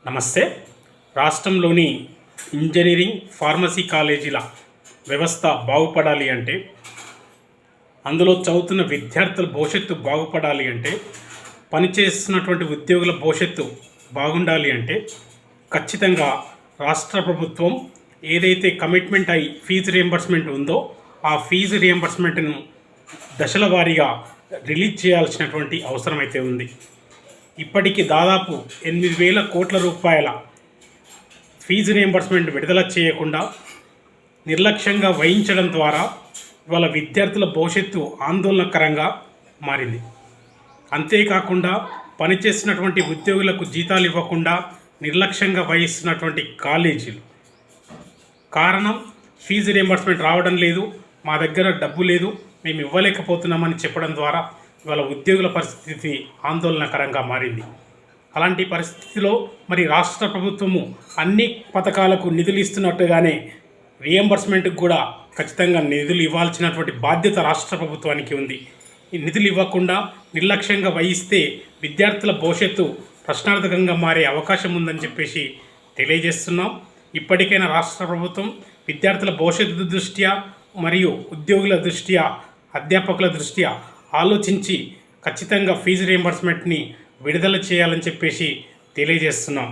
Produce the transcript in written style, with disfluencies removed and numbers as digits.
నమస్తే. రాష్ట్రంలోని engineering pharmacy కాలేజీల వ్యవస్థ బాగుపడాలి అంటే, అందులో చదువుతున్న విద్యార్థుల భవిష్యత్తు బాగుపడాలి అంటే, పనిచేస్తున్నటువంటి ఉద్యోగుల భవిష్యత్తు బాగుండాలి అంటే ఖచ్చితంగా రాష్ట్ర ప్రభుత్వం ఏదైతే కమిట్మెంట్ అయి ఫీజు రియంబర్స్మెంట్ ఉందో ఆ ఫీజు రియంబర్స్మెంట్ను దశల వారీగా రిలీజ్ చేయాల్సినటువంటి అవసరం అయితే ఉంది. ఇప్పటికి దాదాపు 8,000 కోట్ల రూపాయల ఫీజు రియంబర్స్మెంట్ విడుదల చేయకుండా నిర్లక్ష్యంగా వహించడం ద్వారా ఇవాళ విద్యార్థుల భవిష్యత్తు ఆందోళనకరంగా మారింది. అంతేకాకుండా పనిచేస్తున్నటువంటి ఉద్యోగులకు జీతాలు ఇవ్వకుండా నిర్లక్ష్యంగా వహిస్తున్నటువంటి కాలేజీలు. కారణం ఫీజు రియంబర్స్మెంట్ రావడం లేదు, మా దగ్గర డబ్బు లేదు, మేము ఇవ్వలేకపోతున్నామని చెప్పడం ద్వారా ఇవాళ ఉద్యోగుల పరిస్థితి ఆందోళనకరంగా మారింది. అలాంటి పరిస్థితిలో మరి రాష్ట్ర ప్రభుత్వము అన్ని పథకాలకు నిధులు ఇస్తున్నట్టుగానే రియంబర్స్మెంట్కి కూడా ఖచ్చితంగా నిధులు ఇవ్వాల్సినటువంటి బాధ్యత రాష్ట్ర ప్రభుత్వానికి ఉంది. ఈ నిధులు ఇవ్వకుండా నిర్లక్ష్యంగా వహిస్తే విద్యార్థుల భవిష్యత్తు ప్రశ్నార్థకంగా మారే అవకాశం ఉందని చెప్పేసి తెలియజేస్తున్నాం. ఇప్పటికైనా రాష్ట్ర ప్రభుత్వం విద్యార్థుల భవిష్యత్తు దృష్ట్యా మరియు ఉద్యోగుల దృష్ట్యా, అధ్యాపకుల దృష్ట్యా ఆలోచించి ఖచ్చితంగా ఫీజు రియంబర్స్మెంట్ని విడుదల చేయాలని చెప్పేసి తెలియజేస్తున్నాం.